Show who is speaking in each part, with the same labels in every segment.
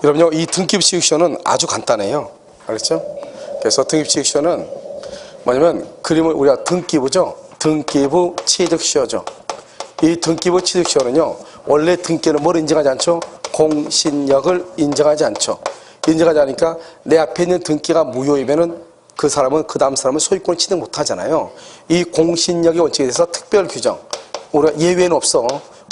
Speaker 1: 여러분요, 이 등기부취득시효는 아주 간단해요. 알겠죠? 그래서 등기부취득시효는 뭐냐면, 그림을 우리가 등기부죠? 등기부 취득시효죠. 이 등기부 취득시효는요, 원래 등기는 뭘 인정하지 않죠? 공신력을 인정하지 않죠. 인정하지 않으니까 내 앞에 있는 등기가 무효이면은 그 사람은, 그 다음 사람은 소유권을 취득 못 하잖아요. 이 공신력의 원칙에 대해서 특별 규정. 우리가 예외는 없어.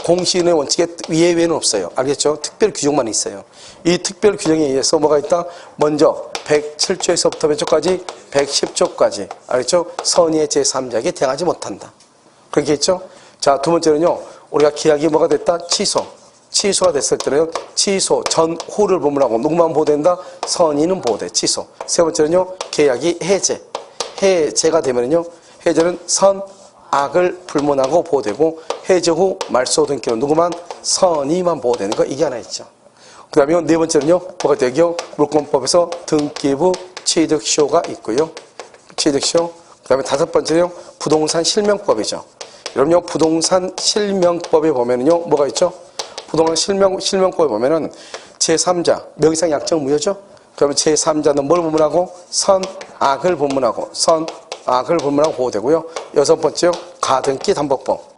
Speaker 1: 공신의 원칙에 예외는 없어요. 알겠죠? 특별 규정만 있어요. 이 특별 규정에 의해서 뭐가 있다? 먼저 107조에서부터 몇 조까지? 110조까지. 알겠죠? 선의의 제3자에게 대항하지 못한다. 그렇게 했죠? 자, 두 번째는요, 우리가 계약이 뭐가 됐다? 취소. 취소가 됐을 때는 취소 전후를 보문하고 누구만 보호된다? 선의는 보호돼. 취소. 세 번째는요, 계약이 해제. 해제가 되면은요, 해제는 선악을 불문하고 보호되고, 해제 후 말소 등기는 누구만? 선의만 보호되는 거, 이게 하나 있죠. 그 다음에 네 번째는요, 뭐가 되죠? 물권법에서 등기부 취득시효가 있고요. 취득시효. 그 다음에 다섯 번째는요, 부동산 실명법이죠. 여러분요, 부동산 실명법에 보면은요, 뭐가 있죠? 부동산 실명법에 보면은 제3자, 명의상 약정 무효죠? 그러면 제3자는 뭘 부문하고? 선악을 부문하고, 선악을 부문하고 보호되고요. 여섯 번째요, 가등기 담보법.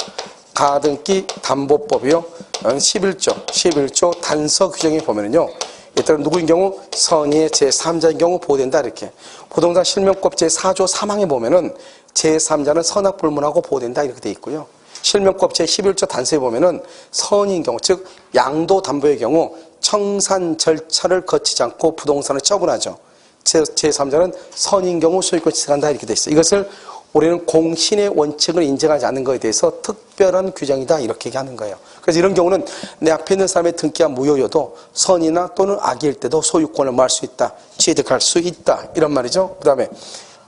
Speaker 1: 가등기 담보법이요. 11조 단서 규정에 보면은요, 일단 누구인 경우? 선의의 제3자인 경우 보호된다, 이렇게. 부동산 실명법 제4조 3항에 보면은 제3자는 선악 불문하고 보호된다, 이렇게 돼 있고요. 실명법 제11조 단서에 보면은 선인 경우, 즉 양도 담보의 경우 청산 절차를 거치지 않고 부동산을 처분하죠. 제3자는 선인 경우 소유권 취득한다, 이렇게 돼 있어요. 이것을 우리는 공신의 원칙을 인정하지 않는 것에 대해서 특별한 규정이다, 이렇게 얘기하는 거예요. 그래서 이런 경우는 내 앞에 있는 사람의 등기가 무효여도 선이나 또는 악일 때도 소유권을 뭐 할 수 있다, 취득할 수 있다, 이런 말이죠. 그 다음에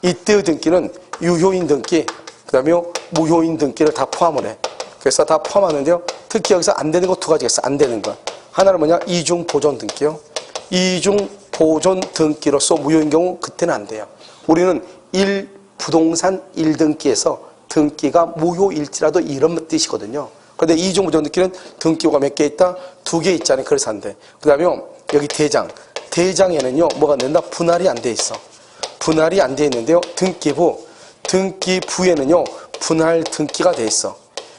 Speaker 1: 이때의 등기는 유효인 등기, 그 다음에 무효인 등기를 다 포함을 해. 그래서 다 포함하는데요, 특히 여기서 안 되는 거 두 가지가 있어. 안 되는 거. 하나는 뭐냐? 이중 보존 등기요. 이중 보존 등기로서 무효인 경우 그때는 안 돼요. 우리는 부동산 1등기에서 등기가 무효일지라도 이런 뜻이거든요. 그런데 이중 보존 등기는 등기가 몇 개 있다? 2개 있잖아요. 그래서 안 돼. 그 다음에 여기 대장. 대장에는요, 뭐가 안 된다? 분할이 안 돼 있어. 분할이 안 돼 있는데요, 등기부에는요, 분할 등기가 돼 있어.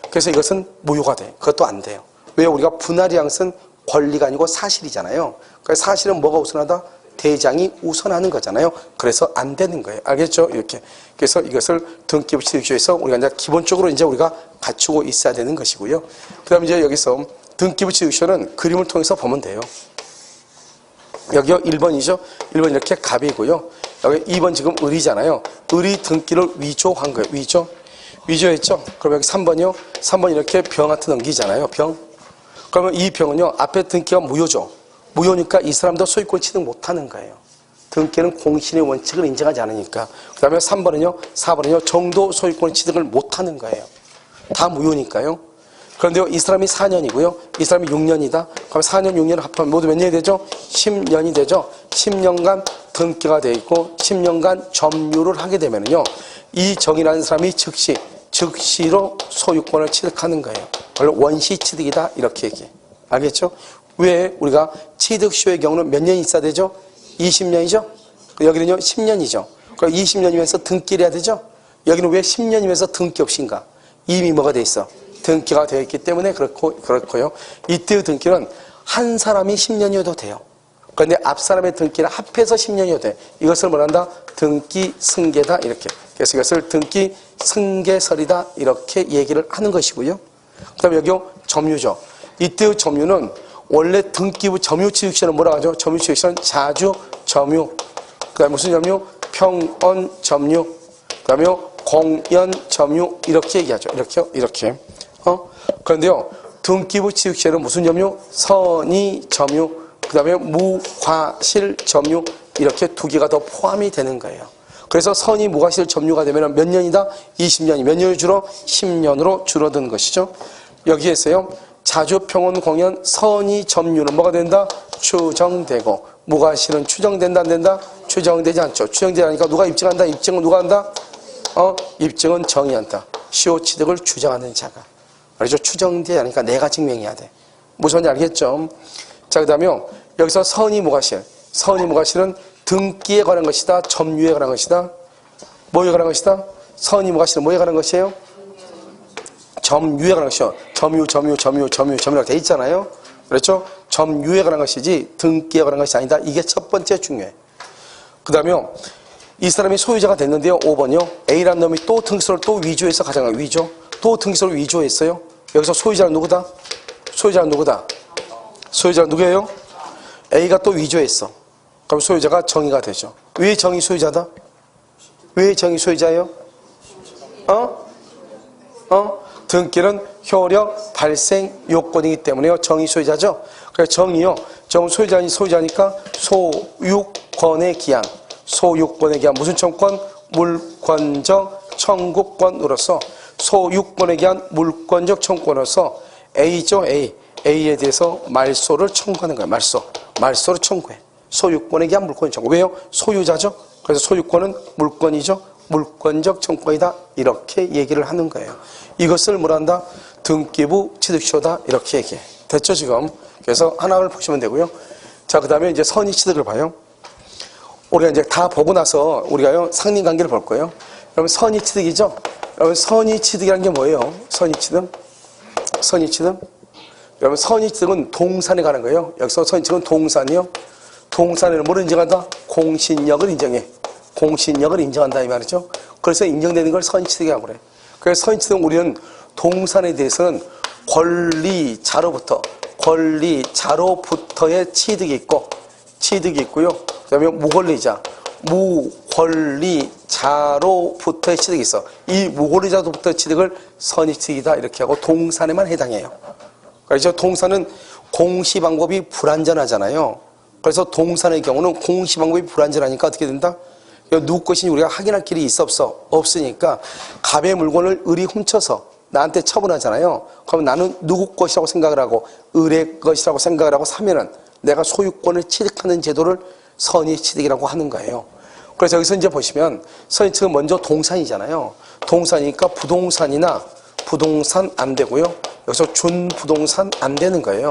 Speaker 1: 그래서 이것은 무효가 돼. 그것도 안 돼요. 왜? 우리가 분할이란 것은 권리가 아니고 사실이잖아요. 그래서 사실은 뭐가 우선하다? 대장이 우선하는 거잖아요. 그래서 안 되는 거예요. 알겠죠? 이렇게. 그래서 이것을 등기부 취득시효에서 우리가 이제 기본적으로 이제 우리가 갖추고 있어야 되는 것이고요. 그 다음에 이제 여기서 등기부 취득시효는 그림을 통해서 보면 돼요. 여기요, 1번이죠? 1번 이렇게 갑이고요. 여기 2번 지금 을이잖아요. 을이 등기를 위조한 거예요. 위조했죠? 그럼 여기 3번이요? 3번 이렇게 병한테 넘기잖아요. 병. 그러면 이 병은요, 앞에 등기가 무효죠. 무효니까 이 사람도 소유권 취득 못 하는 거예요. 등기는 공신의 원칙을 인정하지 않으니까. 그 다음에 4번은요, 정도 소유권 취득을 못 하는 거예요. 다 무효니까요. 그런데요, 이 사람이 4년이고요. 이 사람이 6년이다. 그럼 4년, 6년 합하면 모두 몇 년이 되죠? 10년이 되죠. 10년간 등기가 돼 있고 10년간 점유를 하게 되면요, 이 정이라는 사람이 즉시로 소유권을 취득하는 거예요. 원래 원시 취득이다, 이렇게 얘기해. 알겠죠? 왜? 우리가 취득시효의 경우는 몇 년이 있어야 되죠? 20년이죠? 여기는요, 10년이죠. 그럼 20년이면서 등기를 해야 되죠? 여기는 왜 10년이면서 등기 없인가? 이미 뭐가 돼 있어? 등기가 되어 있기 때문에 그렇고요. 이때의 등기는 한 사람이 10년이어도 돼요. 그런데 앞 사람의 등기를 합해서 10년이어도 돼. 이것을 뭐란다? 등기 승계다, 이렇게. 그래서 이것을 등기 승계설이다, 이렇게 얘기를 하는 것이고요. 그 다음에 여기요, 점유죠. 이때의 점유는 원래 등기부 점유취득시효는 뭐라고 하죠? 점유취득시효는 자주 점유, 그 다음에 무슨 점유? 평온 점유, 그 다음에 공연 점유, 이렇게 얘기하죠. 이렇게. 그런데요, 등기부 취득시효는 무슨 점유? 선의 점유, 그 다음에 무과실 점유, 이렇게 두 개가 더 포함이 되는 거예요. 그래서 선의 무과실 점유가 되면 몇 년이다? 20년이. 몇 년이 줄어? 10년으로 줄어든 것이죠. 여기에서요, 자주 평온 공연 선의 점유는 뭐가 된다? 추정되고, 무과실은 추정된다, 안 된다? 추정되지 않죠. 추정되지 않으니까 누가 입증한다? 입증은 누가 한다? 입증은 정의 한다. 시효 취득을 주장하는 자가. 말이죠. 추정되지 않으니까 내가 증명해야 돼. 무슨 말인지 알겠죠? 자, 그 다음에 여기서 선의무과실. 선의무과실은 등기에 관한 것이다. 점유에 관한 것이다. 뭐에 관한 것이다? 선의무과실은 뭐에 관한 것이에요? 점유에 관한 것이요. 점유라고 돼 있잖아요. 그렇죠? 점유에 관한 것이지 등기에 관한 것이 아니다. 이게 첫 번째 중요해. 그 다음에 이 사람이 소유자가 됐는데요. 5번이요. A라는 놈이 또 등기소를 또 위조해서 가져간 위조. 또 등기소를 위조했어요. 여기서 소유자는 누구다? 소유자는 누구다? 소유자는 누구예요? A가 또 위조했어. 그럼 소유자가 정의가 되죠. 왜 정의 소유자다? 왜 정의 소유자예요? 등기는 효력 발생 요건이기 때문에요. 정의 소유자죠. 그래서 정의요. 정 소유자니 소유자니까 소유권의 기한. 소유권의 기한 무슨 청구권? 물권적 청구권으로서 소유권에 기한 물권적 청구권으로서 A죠. A에 대해서 말소를 청구하는 거예요. 말소를 청구해. 소유권에 기한 물권 청구. 왜요? 소유자죠. 그래서 소유권은 물권이죠. 물권적 청구권이다. 이렇게 얘기를 하는 거예요. 이것을 뭐란다? 등기부 취득시효다. 이렇게 얘기해. 됐죠 지금? 그래서 하나를 보시면 되고요. 자, 그 다음에 이제 선의 취득을 봐요. 우리가 이제 다 보고 나서 우리가요 상린관계를 볼 거예요. 여러분 선의 취득이죠? 여러분 선의 취득이라는 게 뭐예요? 선의 취득? 여러분 선의 취득은 동산에 관한 거예요. 여기서 선의 취득은 동산이요. 동산에는 뭐를 인정한다? 공신력을 인정해. 공신력을 인정한다 이 말이죠. 그래서 인정되는 걸 선의 취득이라고 그래. 그래서 선의 취득은 우리는 동산에 대해서는 권리자로부터의 취득이 있고요. 그 다음에 무권리자로부터의 취득이 있어. 이 무권리자로부터의 취득을 선의취득이다 이렇게 하고 동산에만 해당해요. 그래서 동산은 공시방법이 불완전하잖아요. 그래서 동산의 경우는 공시방법이 불완전하니까 어떻게 된다? 누구 것인지 우리가 확인할 길이 있어 없어? 없으니까 갑의 물건을 을이 훔쳐서 나한테 처분하잖아요. 그러면 나는 누구 것이라고 생각을 하고 을의 것이라고 생각을 하고 사면은 내가 소유권을 취득하는 제도를 선의취득이라고 하는 거예요. 그래서 여기서 이제 보시면 선의취득은 먼저 동산이잖아요. 동산이니까 부동산이나 부동산 안 되고요. 여기서 준부동산 안 되는 거예요.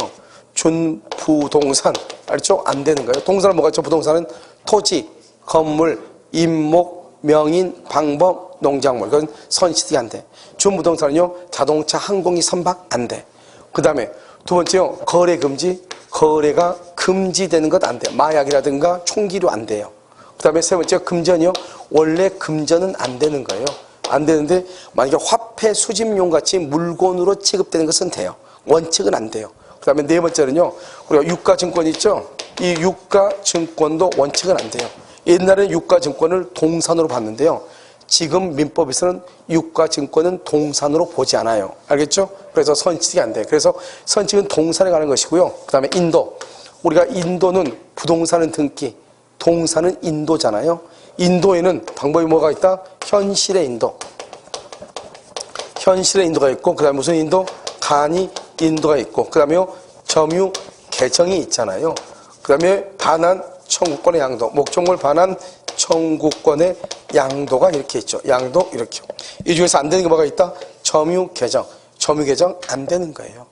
Speaker 1: 준부동산 알죠? 안 되는 거예요. 동산은 뭐가 있죠? 부동산은 토지, 건물, 임목, 명인, 방법, 농작물. 그건 선의취득이 안 돼. 준부동산은요. 자동차, 항공기, 선박 안 돼. 그 다음에 두 번째요. 거래 금지. 거래가 금지되는 것 안 돼요. 마약이라든가 총기류 안 돼요. 그 다음에 세 번째 금전이요. 원래 금전은 안 되는 거예요. 안 되는데 만약에 화폐 수집용 같이 물건으로 취급되는 것은 돼요. 원칙은 안 돼요. 그 다음에 네 번째는요. 우리가 유가증권 있죠. 이 유가증권도 원칙은 안 돼요. 옛날에는 유가증권을 동산으로 봤는데요. 지금 민법에서는 유가증권은 동산으로 보지 않아요. 알겠죠? 그래서 선취득이 안 돼요. 그래서 선취득은 동산에 가는 것이고요. 그 다음에 인도. 우리가 인도는 부동산은 등기, 동산은 인도잖아요. 인도에는 방법이 뭐가 있다? 현실의 인도. 현실의 인도가 있고, 그 다음에 무슨 인도? 간이 인도가 있고, 그 다음에 점유 개정이 있잖아요. 그 다음에 반환 청구권의 양도, 목적물 반환 청구권의 양도가 이렇게 있죠. 양도 이렇게. 이 중에서 안 되는 게 뭐가 있다? 점유 개정. 점유 개정 안 되는 거예요.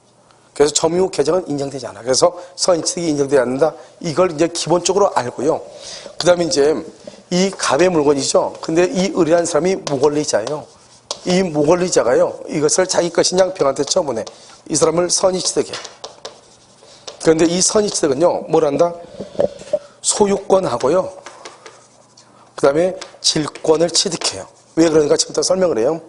Speaker 1: 그래서 점유 개정은 인정되지 않아. 그래서 선의취득이 인정되지 않는다. 이걸 이제 기본적으로 알고요. 그 다음에 이제 이 갑의 물건이죠. 근데 이 을이라는 사람이 무권리자예요. 이 무권리자가요. 이것을 자기 것인 양평한테 처분해. 이 사람을 선의취득해. 그런데 이 선의취득은요. 뭘 한다? 소유권하고요. 그 다음에 질권을 취득해요. 왜 그러니까 지금부터 설명을 해요.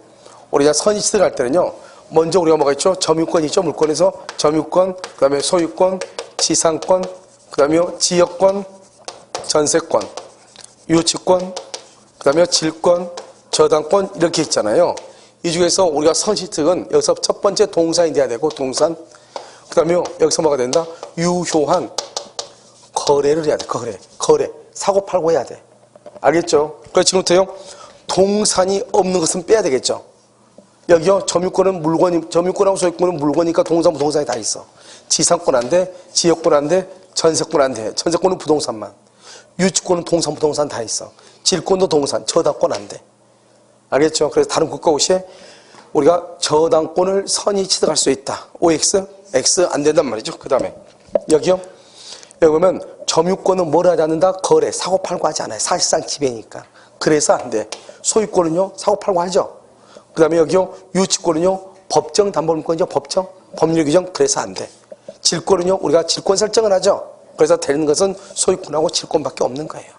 Speaker 1: 우리가 선의취득 할 때는요. 먼저 우리가 뭐가 있죠? 점유권이 있죠. 물권에서 점유권, 그 다음에 소유권, 지상권, 그 다음에 지역권, 전세권, 유치권, 그 다음에 질권, 저당권 이렇게 있잖아요. 이 중에서 우리가 선의취득은 여기서 첫 번째 동산이 돼야 되고 동산, 그 다음에 여기서 뭐가 된다? 유효한 거래를 해야 돼. 거래. 사고 팔고 해야 돼. 알겠죠? 그래서 지금부터요. 동산이 없는 것은 빼야 되겠죠. 여기요. 점유권은 물건이, 점유권하고 소유권은 물건이니까 동산, 부동산이 다 있어. 지상권 안 돼, 지역권 안 돼, 전세권 안 돼. 전세권은 부동산만. 유치권은 동산, 부동산 다 있어. 질권도 동산, 저당권 안 돼. 알겠죠? 그래서 다른 국가 옷이 우리가 저당권을 선의 취득할 수 있다. OX, X 안 된단 말이죠. 그 다음에 여기요. 여기 보면 점유권은 뭘 하지 않는다? 거래, 사고 팔고 하지 않아요. 사실상 지배니까. 그래서 안 돼. 소유권은요, 사고 팔고 하죠. 그 다음에 여기요, 유치권은요, 법정 담보물권이죠. 법정, 법률 규정, 그래서 안 돼. 질권은요, 우리가 질권 설정을 하죠. 그래서 되는 것은 소유권하고 질권밖에 없는 거예요.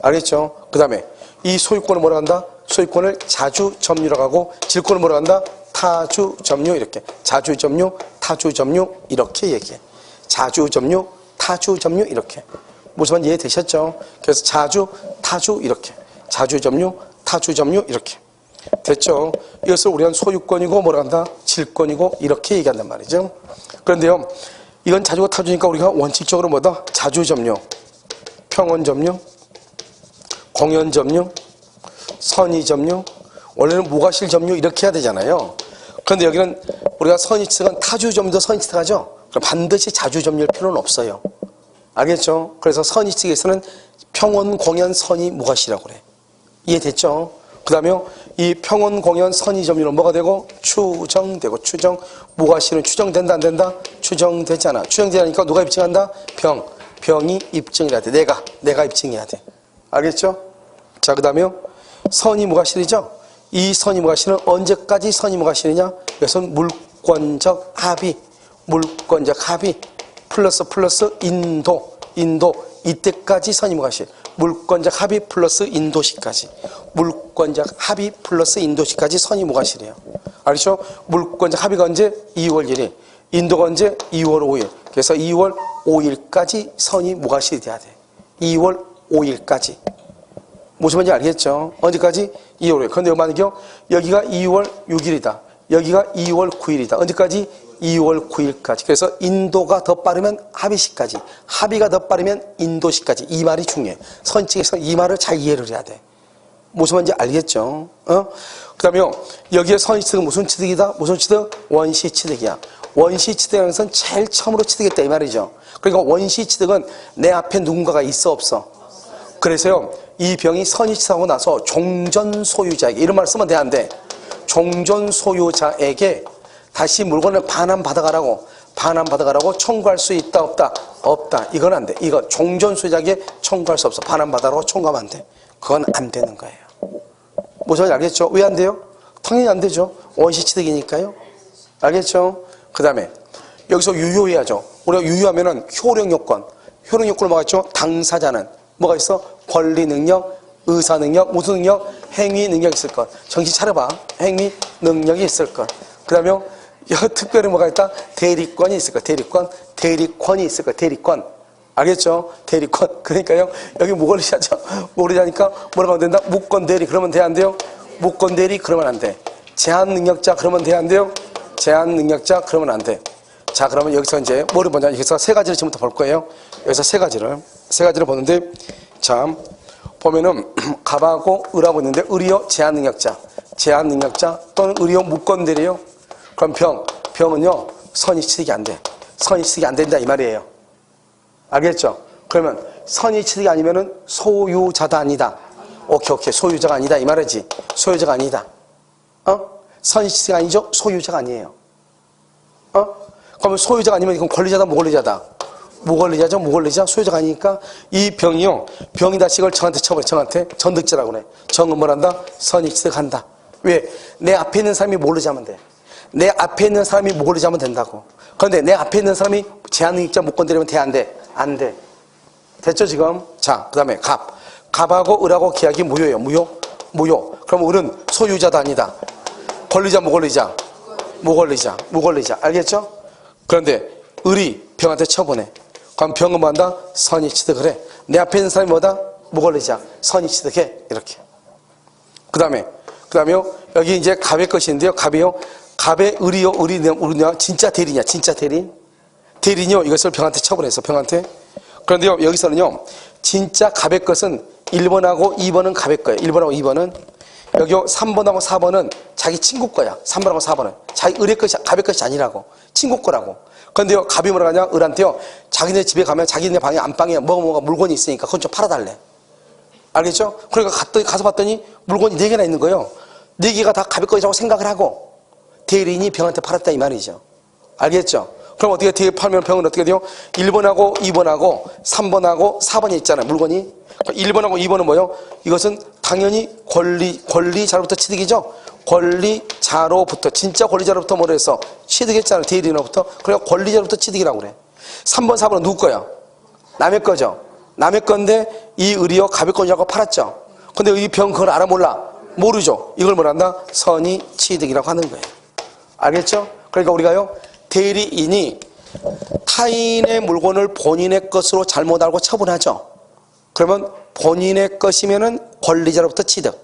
Speaker 1: 알겠죠? 그 다음에 이 소유권을 뭐라 한다? 소유권을 자주점유라고 하고, 질권을 뭐라 한다? 타주점유, 이렇게. 자주점유, 타주점유, 이렇게 얘기해. 자주점유, 타주점유, 이렇게. 무슨 말인지 이해되셨죠? 그래서 자주, 타주, 이렇게. 자주점유, 타주점유, 이렇게. 됐죠? 이것을 우리는 소유권이고 뭐라 한다? 질권이고 이렇게 얘기한단 말이죠. 그런데요, 이건 자주고 타주니까 우리가 원칙적으로 뭐다? 자주점유, 평원점유, 공연점유, 선의점유, 원래는 무과실점유 이렇게 해야 되잖아요. 그런데 여기는 우리가 선의취득은 타주점유도 선의취득 하죠. 그럼 반드시 자주점유일 필요는 없어요. 알겠죠? 그래서 선의취득에서는 평원, 공연, 선의, 무과실이라고 그래. 이해됐죠? 그 다음에 이 평원, 공연, 선의점유는 뭐가 되고? 추정되고, 추정. 무과실은 추정된다, 안 된다? 추정되잖아. 추정되니까 누가 입증한다? 병이 입증해야 돼. 내가 입증해야 돼. 알겠죠? 자, 그 다음에 선의, 무과실이죠? 이 선의, 무과실은 언제까지 선의, 무과실이냐? 이것은 물권적 합의, 물권적 합의, 플러스 인도, 이때까지 선의, 무과실. 물권적 합의 플러스 인도시까지. 물권적 합의 플러스 인도시까지 선의, 무과실이에요. 알겠죠? 물권적 합의가 언제? 2월 1일. 인도가 언제? 2월 5일. 그래서 2월 5일까지 선의, 무과실이 돼야 돼. 2월 5일까지. 무슨 말인지 알겠죠? 언제까지? 2월 5일. 그런데 만약에 여기가 2월 6일이다. 여기가 2월 9일이다. 언제까지? 2월 9일까지. 그래서 인도가 더 빠르면 합의시까지, 합의가 더 빠르면 인도시까지. 이 말이 중요해. 선칙에서 이 말을 잘 이해를 해야 돼. 무슨 말인지 알겠죠? 그 다음에 여기에 선의취득은 무슨 취득이다? 무슨 취득? 원시취득이야. 원시취득이라는 것은 제일 처음으로 취득했다 이 말이죠. 그러니까 원시취득은 내 앞에 누군가가 있어 없어? 그래서요, 이 병이 선의취득하고 나서 종전 소유자에게, 이런 말을 쓰면 돼, 안 돼? 종전 소유자에게 다시 물건을 반환받아가라고 청구할 수 있다 없다? 없다. 이건 안 돼. 이거 종전 소유자에게 청구할 수 없어. 반환받아라고 청구하면 안 돼. 그건 안 되는 거예요. 무슨 말인지 알겠죠? 왜 안 돼요? 당연히 안 되죠. 원시취득이니까요. 알겠죠? 그 다음에 여기서 유효해야죠. 우리가 유효하면은 효력요건, 효력요건을 뭐가 있죠? 당사자는 뭐가 있어? 권리 능력, 의사 능력, 무슨 능력? 행위 능력이 있을 것. 정신 차려봐. 행위 능력이 있을 것. 그 다음에 특별히 뭐가 있다? 대리권이 있을 것. 대리권이 있을 것. 대리권. 알겠죠? 대리권. 그러니까요, 여기 모걸리자죠. 모걸리자니까 뭐라고 하면 된다? 무권 대리. 그러면 돼, 안 돼요? 무권 대리. 그러면 안 돼. 제한 능력자. 그러면 돼, 안 돼요? 제한 능력자. 그러면 안 돼. 자, 그러면 여기서 이제 뭐를 보냐? 여기서 세 가지를 지금부터 볼 거예요. 여기서 세 가지를 보는데, 자, 보면은 갑하고 을하고 있는데, 을이요 제한 능력자 또는 을이요 무권 대리요. 그럼 병은요 선의취득이 안 돼. 선의취득이 안 된다 이 말이에요. 알겠죠? 그러면 선의취득이 아니면은 소유자다 아니다. 오케이. 소유자가 아니다 이 말이지. 소유자가 아니다. 선의취득이 아니죠? 소유자가 아니에요. 그러면 소유자가 아니면 이건 권리자다 무권리자다? 무권리자. 소유자가 아니니까 이 병이요. 병이 다시 이걸 정한테 쳐버려. 전득죄라고 그래. 정은 뭘 한다? 선의취득한다. 왜? 내 앞에 있는 사람이 모르자면 돼. 내 앞에 있는 사람이 모르자면 된다고. 그런데 내 앞에 있는 사람이 제한능력자 무권 대리면 돼, 안 돼? 안 돼. 됐죠 지금? 자, 그 다음에 갑하고 을하고 계약이 무효예요. 무효. 그럼 을은 소유자도 아니다. 권리자 무권리자? 무권리자. 알겠죠? 그런데 을이 병한테 쳐보내. 그럼 병은 뭐한다? 선의취득을 해. 내 앞에 있는 사람이 뭐다? 무권리자. 선의취득해. 이렇게. 그 다음에 여기 이제 갑의 것인데요. 갑의 을이요. 진짜 대리냐? 대리요. 이것을 병한테 처분해서 병한테. 그런데요, 여기서는요, 진짜 갑의 것은 1번하고 2번은 갑의 거예요. 1번하고 2번은. 여기요, 3번하고 4번은 자기 친구 거야. 3번하고 4번은. 자기 을의 것이, 갑의 것이 아니라고. 친구 거라고. 그런데요, 갑이 뭐라 하냐? 을한테요, 자기네 집에 가면 자기네 방에 안방에 뭐가 물건이 있으니까 그건 좀 팔아달래. 알겠죠? 그러니까 가서 봤더니 물건이 4개나 있는 거예요. 4개가 다 갑의 것이라고 생각을 하고 대리인이 병한테 팔았다 이 말이죠. 알겠죠? 그럼 어떻게 뒤에 팔면 병은 어떻게 돼요? 1번하고 2번하고 3번하고 4번이 있잖아요. 물건이. 1번하고 2번은 뭐예요? 이것은 당연히 권리자로부터 취득이죠. 권리자로부터, 진짜 권리자로부터 뭐라 해서 취득했잖아요. 대리인으로부터. 그러니까 권리자로부터 취득이라고 그래. 3번, 4번은 누구 거야? 남의 거죠. 남의 건데 이 의리요 가볍 건이라고 팔았죠. 근데 이 병 그걸 알아 몰라? 모르죠. 이걸 뭐란다? 선의 취득이라고 하는 거예요. 알겠죠? 그러니까 우리가요, 대리인이 타인의 물건을 본인의 것으로 잘못 알고 처분하죠. 그러면 본인의 것이면은 권리자로부터 취득,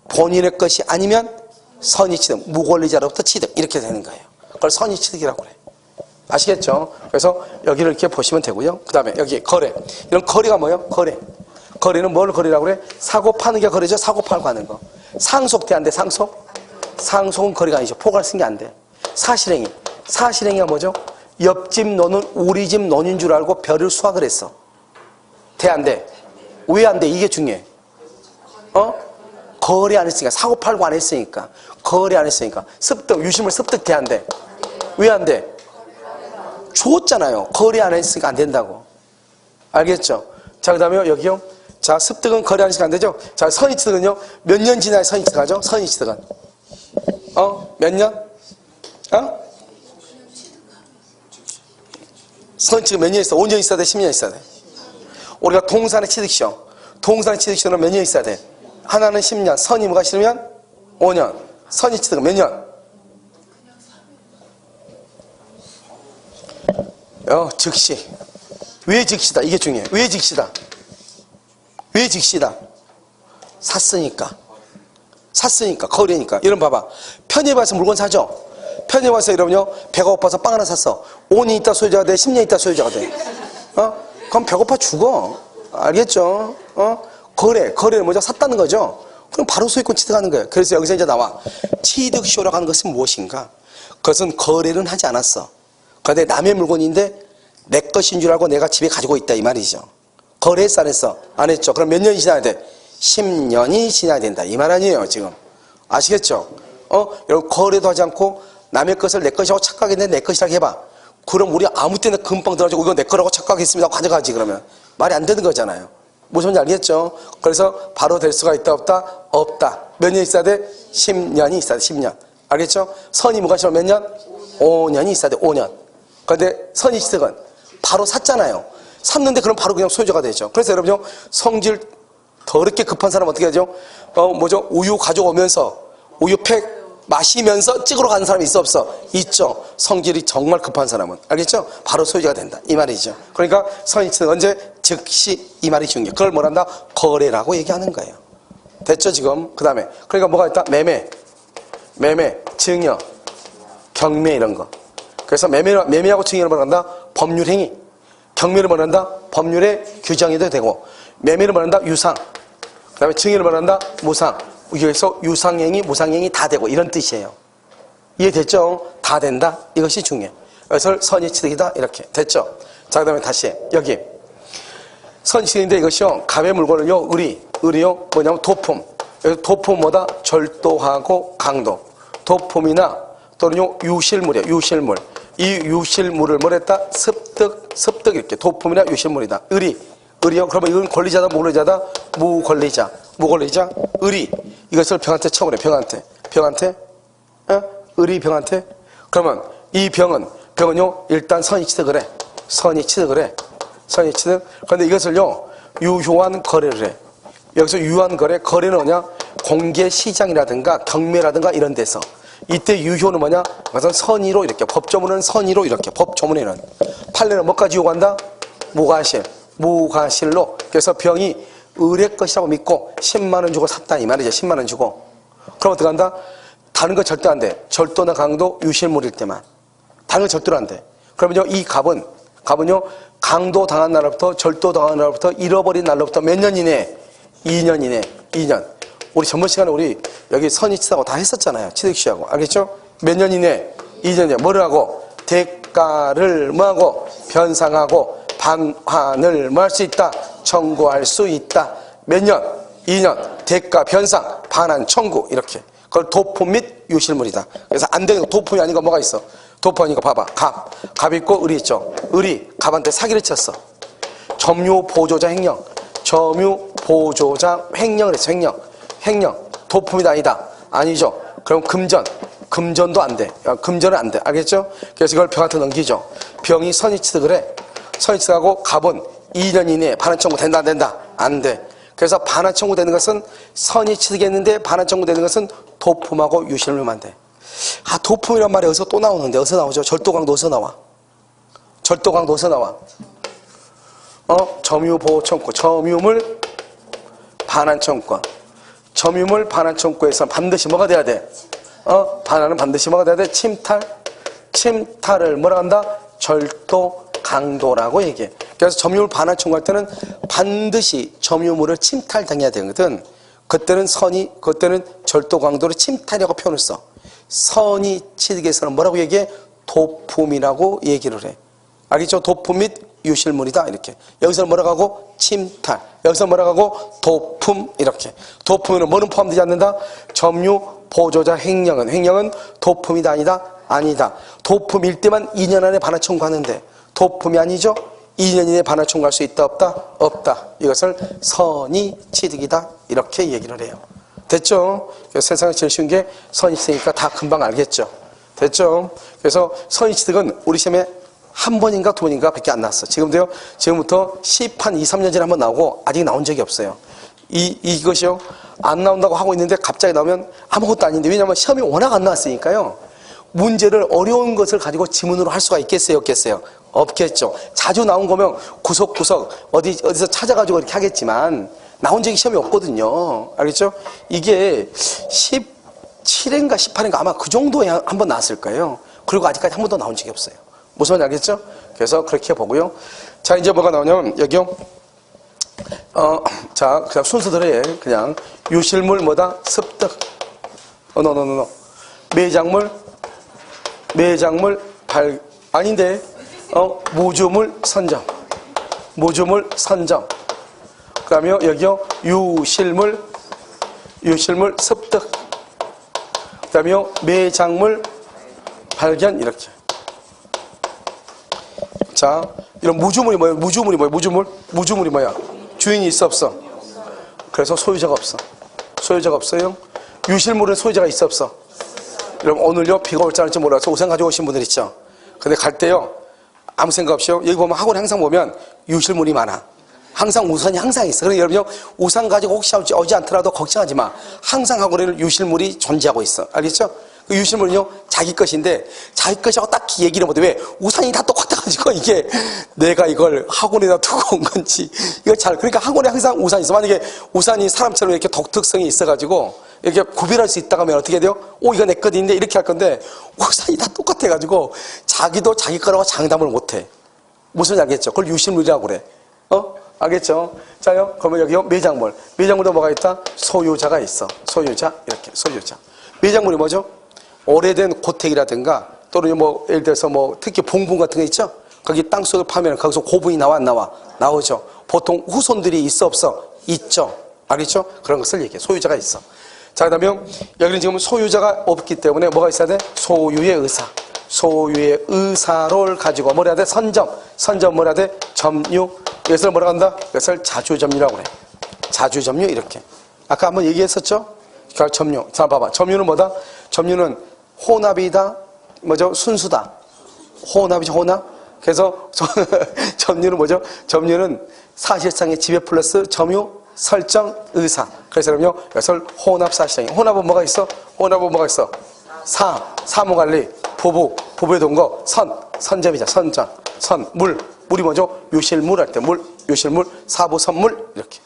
Speaker 1: 본인의 것이 아니면 선의 취득, 무권리자로부터 취득, 이렇게 되는 거예요. 그걸 선의 취득이라고 그래. 아시겠죠? 그래서 여기를 이렇게 보시면 되고요. 그 다음에 여기 거래. 이런 거래가 뭐예요? 거래. 거래는 뭘 거래라고 그래? 사고 파는 게 거래죠. 사고 팔고 하는 거. 상속돼 안 돼? 상속? 상속은 거래가 아니죠. 포괄 쓴 게 안 돼. 사실행위. 사실행위가 뭐죠? 옆집 너는 우리 집 너인 줄 알고 별을 수확을 했어. 돼 안 돼? 왜 안 돼? 이게 중요해. 거래 안 했으니까. 사고 팔고 안 했으니까. 거래 안 했으니까. 습득, 유실물 습득 돼 안 돼? 왜 안 돼? 줬잖아요. 거래 안 했으니까 안 된다고. 알겠죠? 자, 그 다음에 여기요. 자, 습득은 거래 안 했으니까 안 되죠? 자, 선의취득은요. 몇 년 지나야 선의취득하죠? 선의취득은. 몇 년? 선의취득 몇 년 있어? 5년 있어야 돼? 10년 있어야 돼? 우리가 동산의 취득시효. 동산의 취득시효는 몇 년 있어야 돼? 하나는 10년, 선의무가 싫으면 5년. 선의취득은 몇 년? 즉시. 왜 즉시다? 이게 중요해. 왜 즉시다? 왜 즉시다? 샀으니까. 샀으니까. 거래니까. 이런 봐봐. 편의점 가서 물건 사죠? 편의점 가서 이러면요. 배가 고파서 빵 하나 샀어. 5년 있다 소유자가 돼? 10년 있다 소유자가 돼? 그럼 배고파 죽어. 알겠죠? 거래는 뭐죠? 샀다는 거죠? 그럼 바로 소유권 취득하는 거예요. 그래서 여기서 이제 나와. 취득시효라고 하는 것은 무엇인가? 그것은 거래는 하지 않았어. 그런데 남의 물건인데 내 것인 줄 알고 내가 집에 가지고 있다 이 말이죠. 거래했어 안 했어? 안 했죠. 그럼 몇 년이 지나야 돼? 10년이 지나야 된다 이 말 아니에요 지금. 아시겠죠? 여러분 거래도 하지 않고 남의 것을 내 것이라고 착각했는데 내 것이라고 해봐. 그럼 우리 아무 때나 금방 들어가지고 이거 내 거라고 착각했습니다 하고 가져가지. 그러면 말이 안 되는 거잖아요. 무슨 말인지 알겠죠? 그래서 바로 될 수가 있다 없다? 없다. 몇 년 있어야 돼? 10년이 있어야 돼. 10년. 알겠죠? 선의무가 싫으면 몇 년? 5년이 있어야 돼. 5년. 그런데 선의취득은 바로 샀잖아요. 샀는데 그럼 바로 그냥 소유자가 되죠. 그래서 여러분요, 성질 더럽게 급한 사람 어떻게 하죠? 우유 가져오면서 우유팩 마시면서 찍으러 가는 사람이 있어 없어? 있죠. 성질이 정말 급한 사람은. 알겠죠? 바로 소유자가 된다 이 말이죠. 그러니까 선의취득 언제? 즉시 이 말이 중요해요. 그걸 뭐란다? 거래라고 얘기하는 거예요. 됐죠 지금? 그 다음에 그러니까 뭐가 있다? 매매, 증여, 경매 이런 거. 그래서 매매하고 증여를 말한다? 법률행위. 경매를 말한다? 법률의 규정이 되고, 매매를 말한다? 유상. 그 다음에 증여를 말한다? 무상. 여기서 유상행위, 무상행위 다 되고 이런 뜻이에요. 이해됐죠? 다 된다? 이것이 중요해. 그래서 선의취득이다 이렇게 됐죠? 자, 그 다음에 다시 여기 선의취득인데 이것이요 갑의 물건을요 의리요 뭐냐면 도품. 여기 도품 뭐다? 절도하고 강도. 도품이나 또는요 유실물이에요. 유실물. 이 유실물을 뭐랬다? 습득 이렇게 도품이나 유실물이다. 의리요. 그러면 이건 권리자다 무권리자다? 무권리자. 의리. 이것을 병한테 처분해. 병한테 의리 병한테. 그러면 이 병은요 일단 선의취득을 해. 선의취득. 그런데 이것을요 유효한 거래를 해. 여기서 유효한 거래는 뭐냐? 공개 시장이라든가 경매라든가 이런 데서. 이때 유효는 뭐냐? 그것은 선의로 이렇게 법조문은 선의로 이렇게 법조문에는 판례는 뭐까지 요구한다? 무과실로. 그래서 병이 의뢰 것이라고 믿고 10만 원 주고 샀다 이 말이죠. 10만 원 주고. 그럼 어떻게 한다? 다른 거 절대 안 돼. 절도나 강도 유실물일 때만. 다른 거 절대로 안 돼. 그러면요 이 갑은요 강도 당한 날로부터 절도 당한 날로부터 잃어버린 날로부터 몇 년 이내? 2년 이내. 2년. 우리 전번 시간에 우리 여기 선의취득하고 다 했었잖아요. 취득시하고. 알겠죠? 몇 년 이내? 2년 이내. 뭐를 하고? 대가를 뭐하고? 변상하고 반환을 뭐 할 수 있다? 청구할 수 있다. 몇 년? 2년. 대가, 변상, 반환, 청구 이렇게. 그걸 도품 및 유실물이다. 그래서 안 되는 거 도품이 아닌 거 뭐가 있어? 도포하니까 봐봐. 갑 있고 을이 있죠. 을이 갑한테 사기를 쳤어. 점유 보조자 횡령. 점유 보조자 횡령을 했어. 횡령. 도품이 아니다. 아니죠. 그럼 금전도 안 돼. 금전은 안 돼. 알겠죠? 그래서 이걸 병한테 넘기죠. 병이 선의 취득을 해. 선의 취득하고 갑은 2년 이내에 반환 청구 된다 안 된다? 안 돼. 그래서 반환 청구되는 것은 선의 취득했는데 반환 청구되는 것은 도품하고 유실물만 돼. 도품이란 말이 어디서 또 나오는데 어디서 나오죠? 절도강도 어디서 나와? 점유보호 청구, 점유물 반환 청구. 점유물 반환 청구에서 반드시 뭐가 돼야 돼? 반환은 반드시 뭐가 돼야 돼? 침탈을 뭐라 한다? 절도 강도라고 얘기해. 그래서 점유물 반환 청구할 때는 반드시 점유물을 침탈당해야 되거든. 그때는 절도 강도를 침탈이라고 표현을 써. 선의 취득에서는 뭐라고 얘기해? 도품이라고 얘기를 해. 알겠죠? 도품 및 유실물이다 이렇게. 여기서 뭐라고 하고? 침탈. 여기서 뭐라고 하고? 도품 이렇게. 도품에는 뭐는 포함되지 않는다? 점유 보조자 횡령은 도품이다 아니다. 도품일 때만 2년 안에 반환 청구하는데 도품이 아니죠? 2년 이내에 반환 청구할 수 있다 없다. 이것을 선의 취득이다 이렇게 얘기를 해요. 됐죠? 그래서 세상에 제일 쉬운 게 선의 취득이니까 다 금방 알겠죠? 됐죠? 그래서 선의 취득은 우리 시험에 한 번인가 두 번인가 밖에 안 나왔어. 지금부터 10한 2, 3년 전에 한번 나오고 아직 나온 적이 없어요. 이것이요. 안 나온다고 하고 있는데 갑자기 나오면 아무것도 아닌데, 왜냐하면 시험이 워낙 안 나왔으니까요. 문제를 어려운 것을 가지고 지문으로 할 수가 있겠어요? 없겠어요? 없겠죠. 자주 나온 거면 구석구석 어디서 찾아가지고 이렇게 하겠지만 나온 적이 시험이 없거든요. 알겠죠? 이게 17회인가 18회인가 아마 그 정도에 한 번 나왔을 거예요. 그리고 아직까지 한 번도 나온 적이 없어요. 무슨 말인지 알겠죠? 그래서 그렇게 보고요. 자, 이제 뭐가 나오냐면 여기요. 자, 그냥 순서대로 해. 그냥 유실물 뭐다? 습득. 매장물 아닌데. 무주물 선정. 그다음에 여기요. 유실물 습득. 그다음에 매장물 발견 이렇게. 자, 이런 무주물이 뭐예요? 무주물이 뭐야? 주인이 있어 없어? 그래서 소유자가 없어요. 유실물은 소유자가 있어 없어? 여러분 오늘요 비가 올지 않을지 몰라서 우산 가지고 오신 분들 있죠? 근데 갈 때요 아무 생각 없이요. 여기 보면 학원에 항상 보면 유실물이 많아. 항상 우산이 항상 있어. 그러니까 여러분요 우산 가지고 혹시 오지 않더라도 걱정하지 마. 항상 학원에는 유실물이 존재하고 있어. 알겠죠? 그 유실물은요 자기 것인데 자기 것이라고 딱히 얘기를 못해. 왜? 우산이 다 똑같아가지고 이게 내가 이걸 학원에다 두고 온 건지 그러니까 학원에 항상 우산이 있어. 만약에 우산이 사람처럼 이렇게 독특성이 있어가지고 이렇게 구별할 수 있다고 하면 어떻게 돼요? 이거 내 것인데 이렇게 할 건데 우산이 다 똑같아가지고 자기도 자기 거라고 장담을 못해. 무슨 알겠죠? 그걸 유실물이라고 그래. 알겠죠? 자요. 그러면 여기요 매장물도 뭐가 있다? 소유자가 있어. 소유자. 매장물이 뭐죠? 오래된 고택이라든가 또는 뭐 예를 들어서 뭐 특히 봉분 같은 거 있죠? 거기 땅속을 파면 거기서 고분이 나와 안 나와? 나오죠. 보통 후손들이 있어 없어? 있죠. 알겠죠? 그런 것을 얘기해. 소유자가 있어. 자, 그다음에 여기는 지금 소유자가 없기 때문에 뭐가 있어야 돼? 소유의 의사를 가지고 뭐라 해야 돼? 선점 뭐라 해야 돼? 점유. 이것을 뭐라 한다? 이것을 자주점유라고 그래. 자주점유 이렇게. 아까 한번 얘기했었죠? 그러니까 점유. 자, 봐봐. 점유는 뭐다? 점유는 혼합이다. 뭐죠? 순수다. 혼합이죠, 혼합. 그래서 점유는 뭐죠? 점유는 사실상의 지배 플러스 점유 설정 의사. 그래서 그럼요, 이것을 혼합 사실상이에요. 혼합은 뭐가 있어? 사무관리, 부부의 동거, 선점이자 물이 뭐죠? 유실물 할 때 유실물, 사부, 선물 이렇게.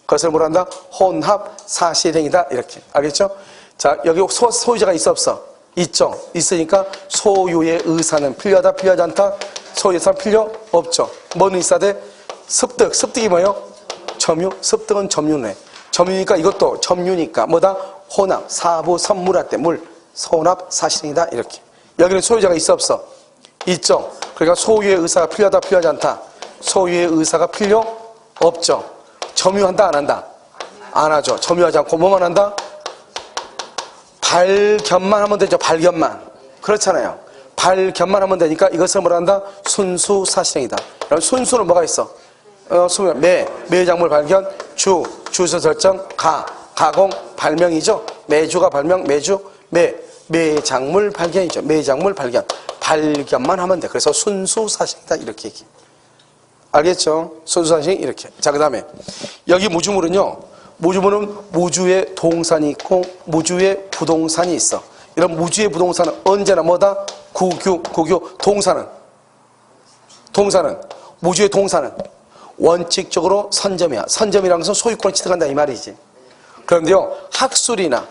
Speaker 1: 그것을 뭐라 한다? 혼합 사실행이다 이렇게. 알겠죠? 자, 여기 소유자가 있어 없어? 있죠. 있으니까 소유의 의사는 필요하다 필요하지 않다? 소유의 의사는 필요 없죠. 뭐는 있어야 돼? 습득이 뭐예요? 점유. 습득은 점유네. 점유니까 이것도 점유니까 뭐다? 혼합 사부 선물 할 때 혼합 사실행이다 이렇게. 여기는 소유자가 있어 없어? 있죠. 그러니까 소유의 의사가 필요하다 필요하지 않다? 소유의 의사가 필요 없죠. 점유한다 안 한다? 안 하죠. 점유하지 않고 뭐만 한다? 발견만 하면 되죠. 발견만. 그렇잖아요. 발견만 하면 되니까 이것을 뭐라 한다? 순수 사실행위다. 그럼 순수는 뭐가 있어? 매작물 발견, 주소 설정, 가공, 발명이죠. 매주가 발명, 매작물 발견이죠. 매작물 발견. 발견만 하면 돼. 그래서 순수 사실이다. 이렇게 얘기해. 알겠죠? 순수 사실 이렇게. 자, 그 다음에 여기 무주물은요. 무주물은 무주의 동산이 있고 무주의 부동산이 있어. 이런 무주의 부동산은 언제나 뭐다? 국유. 동산은 무주의 동산은 원칙적으로 선점이야. 선점이라는 것은 소유권을 취득한다 이 말이지. 그런데요, 학술이나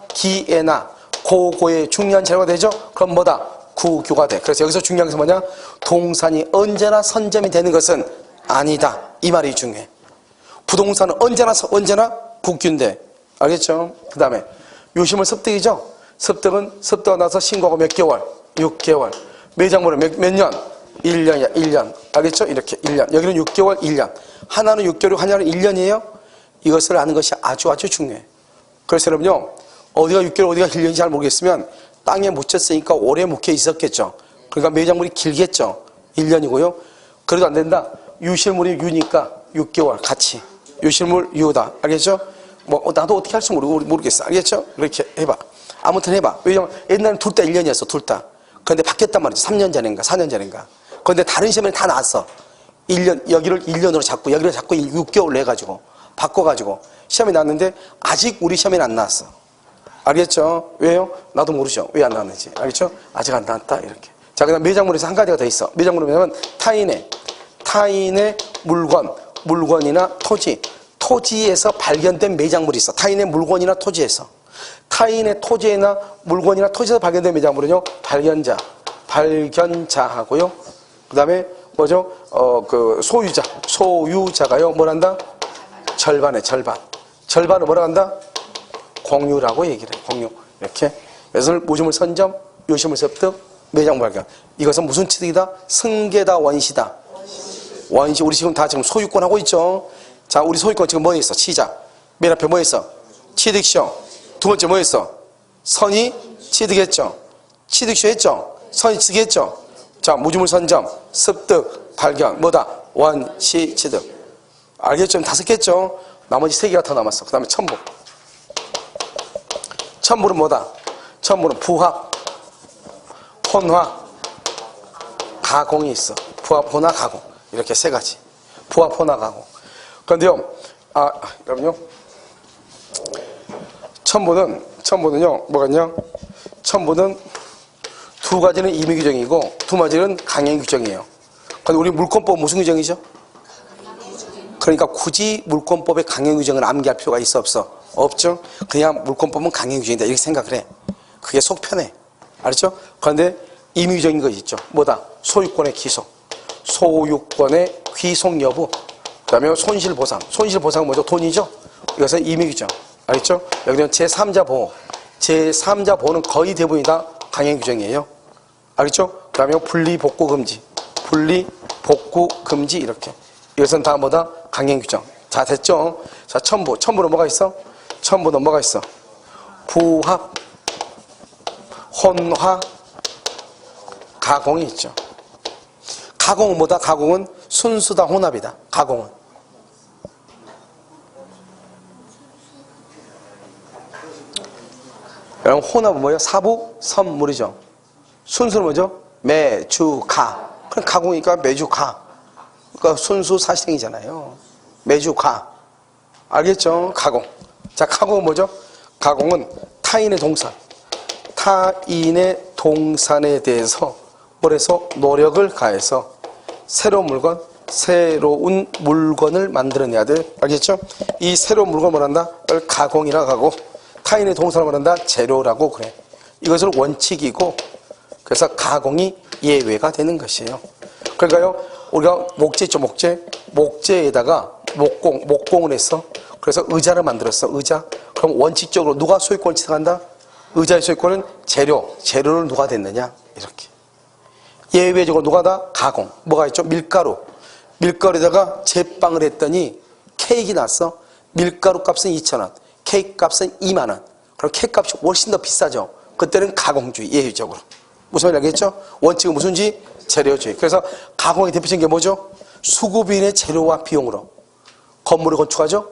Speaker 1: 기애나 고고의 중요한 재료가 되죠? 그럼 뭐다? 국유가 돼. 그래서 여기서 중요한 것은 뭐냐? 동산이 언제나 선점이 되는 것은 아니다. 이 말이 중요해. 부동산은 언제나 국유인데. 알겠죠? 그 다음에 요심은 습득이죠? 습득가 나서 신고가 몇 개월? 6개월. 매작물은 몇 년? 1년이야, 1년. 알겠죠? 이렇게 1년. 여기는 6개월, 1년. 하나는 6개월이고 하나는 1년이에요. 이것을 아는 것이 아주 중요해. 그래서 여러분요, 어디가 6개월, 어디가 1년인지 잘 모르겠으면 땅에 묻혔으니까 오래 묵혀 있었겠죠. 그러니까 매작물이 길겠죠. 1년이고요. 그래도 안 된다. 유실물이 유니까 6개월 같이. 유실물 유다. 알겠죠? 나도 어떻게 할지 모르겠어. 알겠죠? 이렇게 해봐. 아무튼 해봐. 왜냐면 옛날엔 둘 다 1년이었어, 둘 다. 그런데 바뀌었단 말이죠. 3년 전인가, 4년 전인가. 그런데 다른 시험에 다 나왔어. 1년, 여기를 1년으로 잡고, 여기를 잡고 6개월 내가지고, 바꿔가지고, 시험에 나왔는데, 아직 우리 시험에는 안 나왔어. 알겠죠? 왜요? 나도 모르죠. 왜 안 나왔는지. 알겠죠? 아직 안 나왔다. 이렇게. 자, 그 다음 매작물에서 한 가지가 더 있어. 매작물은 뭐냐면, 타인의 물건이나 토지에서 발견된 매작물이 있어. 타인의 물건이나 토지에서. 타인의 토지나 물건이나 토지에서 발견된 매작물은요, 발견자하고요. 그 다음에 뭐죠? 소유자가요, 뭐란다? 절반을 뭐라 한다? 공유라고 얘기를 해. 공유. 이렇게. 그래서 무주물 선점, 요시물 습득, 매작물 발견. 이것은 무슨 취득이다? 승계다, 원시다. 원시. 우리 지금 다 지금 소유권 하고 있죠. 자, 우리 소유권 지금 뭐 있어? 시작. 맨 앞에 뭐 있어? 취득시효. 두 번째 뭐 했어? 선이 취득했죠. 취득시효 했죠. 선이 취득했죠. 자, 무주물 선점, 습득, 발견, 뭐다? 원시 취득. 알겠죠? 5개죠. 나머지 3개가 더 남았어. 그 다음에 첨부. 첨부는 뭐다? 첨부는 부합, 혼화, 가공이 있어. 부합, 혼화, 가공. 이렇게 3가지. 부합, 혼화, 가공. 그런데요, 여러분요. 첨부는요, 뭐겠냐? 첨부는 2가지는 임의 규정이고, 2가지는 강행 규정이에요. 근데 우리 물권법 무슨 규정이죠? 그러니까 굳이 물권법의 강행 규정을 암기할 필요가 있어, 없어? 없죠? 그냥 물권법은 강행 규정이다. 이렇게 생각을 해. 그게 속 편해. 알았죠? 그런데 임의 규정인 것이 있죠. 뭐다? 소유권의 기속. 소유권의 귀속 여부. 그 다음에 손실보상. 손실보상은 뭐죠? 돈이죠? 이것은 임의 규정. 알겠죠? 여기는 제3자 보호. 제3자 보호는 거의 대부분이 다 강행 규정이에요. 알겠죠? 그 다음에 분리복구 금지. 분리복구 금지 이렇게. 이것은 다 뭐다? 강행 규정. 자, 됐죠? 자, 첨부는 뭐가 있어? 첨부는 뭐가 있어? 부합, 혼화, 가공이 있죠. 가공은 뭐다? 가공은 순수다, 혼합이다. 가공은. 여러분, 혼합은 뭐예요? 사부, 선물이죠. 순수는 뭐죠? 매주, 가. 그럼 가공이니까 매주, 가. 그러니까 순수 사실행위잖아요. 매주, 가. 알겠죠? 가공. 자, 가공은 뭐죠? 가공은 타인의 동산. 타인의 동산에 대해서 뭐래서 노력을 가해서 새로운 물건을 만들어내야 돼. 알겠죠? 이 새로운 물건을 뭐란다? 가공이라고 하고, 타인의 동산을 뭐란다? 재료라고 그래. 이것을 원칙이고, 그래서 가공이 예외가 되는 것이에요. 그러니까요, 우리가 목재 있죠, 목재. 목재에다가 목공을 했어. 그래서 의자를 만들었어, 의자. 그럼 원칙적으로 누가 소유권을 취득한다? 의자의 소유권은 재료를 누가 됐느냐? 이렇게. 예외적으로 누가 다? 가공. 뭐가 있죠? 밀가루에다가 제빵을 했더니 케이크 났어. 밀가루 값은 2,000원. 케이크 값은 2만 원. 그럼 케이크 값이 훨씬 더 비싸죠. 그때는 가공주의, 예외적으로. 무슨 말인지 알겠죠? 원칙은 무슨지? 재료주의. 그래서 가공의 대표적인 게 뭐죠? 수급인의 재료와 비용으로 건물을 건축하죠?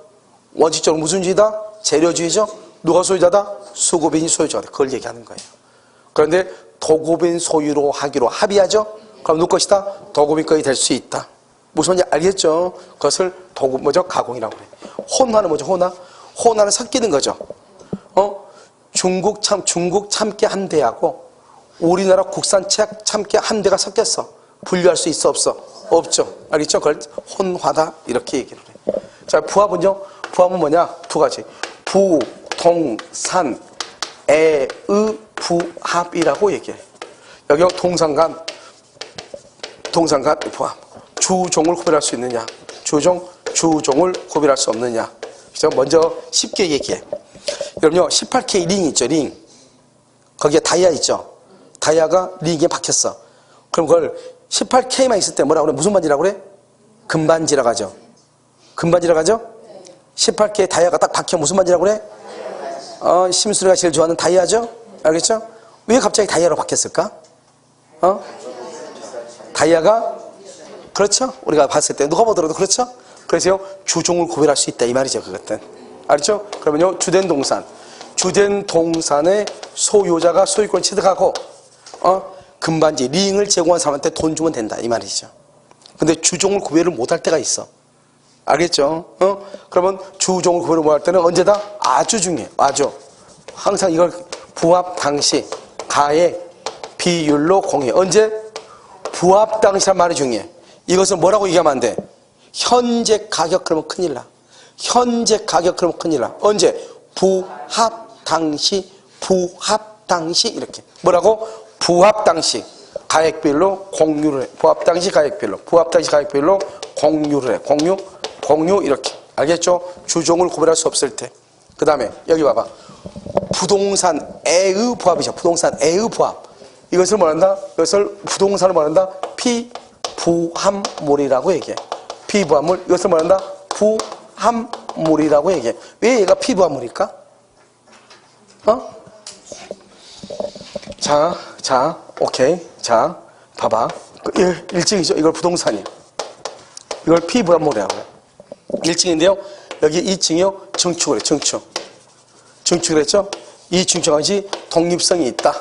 Speaker 1: 원칙적으로 무슨주의다? 재료주의죠? 누가 소유자다? 수급인이 소유자다. 그걸 얘기하는 거예요. 그런데 도급인 소유로 하기로 합의하죠? 그럼 누구 것이다? 도급인 것이 될 수 있다. 무슨 말인지 알겠죠? 그것을 도급, 뭐죠? 가공이라고 그래요. 혼화는 뭐죠? 혼화? 혼화는 섞이는 거죠. 중국 참깨 한 대하고 우리나라 국산 참깨 한 대가 섞였어. 분류할 수 있어? 없어? 없죠. 알겠죠? 그걸 혼화다. 이렇게 얘기를 해요. 자, 부합은요? 부합은 뭐냐? 두 가지. 부, 동, 산, 의, 부합이라고 얘기해요. 여기 동산간 부합. 주종을 구별할 수 있느냐? 주종을 구별할 수 없느냐? 그래서 먼저 쉽게 얘기해. 여러분요, 18K 링 있죠, 링. 거기에 다이아 있죠? 다이아가 링에 박혔어. 그럼 그걸 18K만 있을 때 뭐라고 그래? 무슨 반지라고 그래? 금반지라고 하죠. 금반지라고 하죠? 18K 다이아가 딱 박혀 무슨 반지라고 그래? 심수리가 제일 좋아하는 다이아죠? 알겠죠? 왜 갑자기 다이아로 바뀌었을까? 다이아가 그렇죠? 우리가 봤을 때 누가 보더라도 그렇죠? 그래서 주종을 구별할 수 있다 이 말이죠. 그것은 알죠? 그러면요 주된 동산의 소유자가 소유권 취득하고 금반지 링을 제공한 사람한테 돈 주면 된다 이 말이죠. 근데 주종을 구별을 못할 때가 있어. 알겠죠? 그러면 주종을 구별을 못할 때는 언제다? 아주 중요해. 아주 항상 이걸 부합 당시 가액 비율로 공유해. 언제? 부합 당시란 말이 중요해. 이것을 뭐라고 얘기하면 안 돼? 현재 가격 그러면 큰일 나. 현재 가격 그러면 큰일 나. 언제? 부합 당시 이렇게. 뭐라고? 부합 당시 가액별로 공유를 해. 부합 당시 가액별로 공유를 해. 공유 이렇게. 알겠죠? 주종을 구별할 수 없을 때. 그 다음에 여기 봐봐. 부동산의 부합이죠. 부동산의 부합. 이것을 뭐한다? 이것을 부동산을 뭐한다? 피부합물이라고 얘기해. 피부합물. 이것을 뭐한다? 부합물이라고 얘기해. 왜 얘가 피부합물일까? 자, 오케이. 자, 봐봐. 1층이죠. 이걸 부동산이에요. 이걸 피부합물이라고 해요. 1층인데요. 여기 2층이요. 증축을 해요. 증축을 했죠? 이 증축한지 독립성이 있다.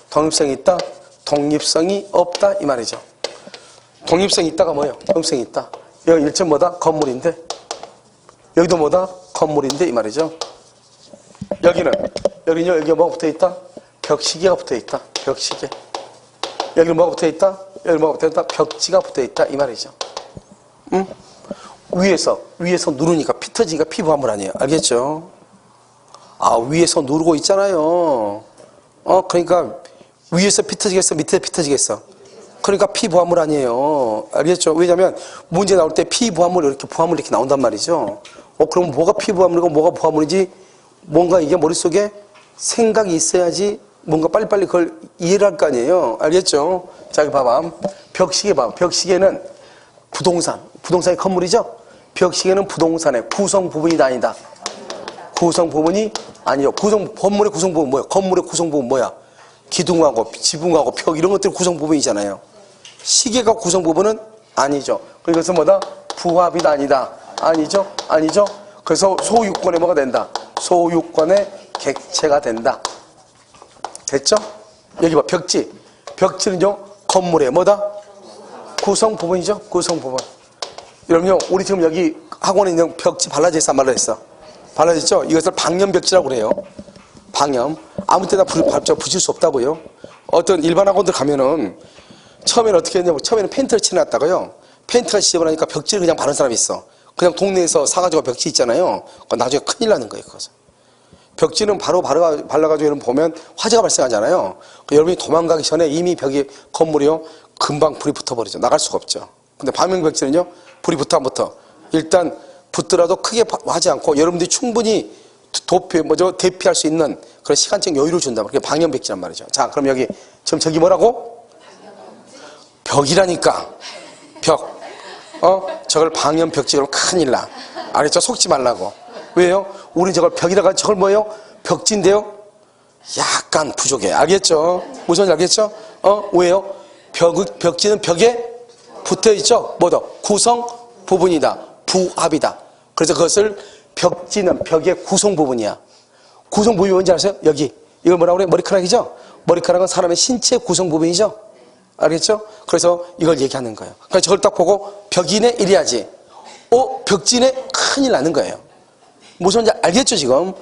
Speaker 1: 독립성이 없다. 이 말이죠. 독립성이 있다가 뭐예요? 독립성이 있다. 여기 1층 뭐다? 건물인데. 여기도 뭐다? 건물인데. 이 말이죠. 여기는 뭐가 붙어 있다? 벽시계가 붙어 있다. 벽시계. 여기는 뭐가 붙어 있다? 여기 뭐가 붙어 있다? 벽지가 붙어 있다. 이 말이죠. 응? 위에서 누르니까 피 터지니까 피부합물 아니에요. 알겠죠? 위에서 누르고 있잖아요. 그러니까 위에서 피 터지겠어? 밑에서 피 터지겠어? 그러니까 피부합물 아니에요. 알겠죠? 왜냐면 문제 나올 때 피부합물 이렇게 부합물 이렇게 나온단 말이죠. 그럼 뭐가 피부합물이고 뭐가 부합물인지 뭔가 이게 머릿속에 생각이 있어야지 뭔가 빨리빨리 그걸 이해를 할 거 아니에요. 알겠죠? 자, 여기 봐봐. 벽시계 봐봐. 벽시계는 부동산의 건물이죠? 벽시계는 부동산의 구성 부분이 아니다. 구성 부분이 아니요. 건물의 구성 부분 뭐야? 건물의 구성 부분 뭐야? 기둥하고 지붕하고 벽 이런 것들이 구성 부분이잖아요. 시계가 구성 부분은 아니죠. 그래서 뭐다? 부합이 아니다. 아니죠? 그래서 소유권의 뭐가 된다? 소유권의 객체가 된다. 됐죠? 여기 봐. 벽지는요. 건물의 뭐다? 구성 부분이죠. 구성 부분. 여러분요. 우리 지금 여기 학원에 있는 벽지 발라져 있어? 안 발라져 있어? 발라졌죠? 이것을 방염벽지라고 그래요. 방염. 아무 때나 붙일 수 없다고요. 어떤 일반 학원들 가면은 처음에는 어떻게 했냐면 처음에는 페인트를 칠해놨다가요. 페인트가 지저분하니까 벽지를 그냥 바른 사람이 있어. 그냥 동네에서 사가지고 벽지 있잖아요. 나중에 큰일 나는 거예요. 그것은. 벽지는 바로 발라가지고 여러분 보면 화재가 발생하잖아요. 여러분이 도망가기 전에 이미 건물이요. 금방 불이 붙어버리죠. 나갈 수가 없죠. 근데 방염벽지는요. 불이 붙어 안 붙어. 일단 붙더라도 크게 하지 않고 여러분들이 충분히 대피할 수 있는 그런 시간적 여유를 준다. 그게 방염벽지란 말이죠. 자, 그럼 여기 지금 저기 뭐라고? 벽이라니까. 벽. 저걸 방염벽지 그러면 큰일 나. 알겠죠? 속지 말라고. 왜요? 우리 저걸 벽이라고 하지 저걸 뭐예요? 벽지인데요. 약간 부족해. 알겠죠? 무슨 알겠죠? 왜요? 벽지는 벽에 붙어 있죠? 뭐다? 구성 부분이다. 부합이다. 그래서 그것을 벽지는 벽의 구성 부분이야. 구성 부분이 뭔지 아세요? 여기. 이걸 뭐라고 그래? 머리카락이죠? 머리카락은 사람의 신체 구성 부분이죠? 알겠죠? 그래서 이걸 얘기하는 거예요. 그러니까 저걸 딱 보고 벽이네? 이래야지. 벽지네? 큰일 나는 거예요. 무슨 말인지 알겠죠, 지금?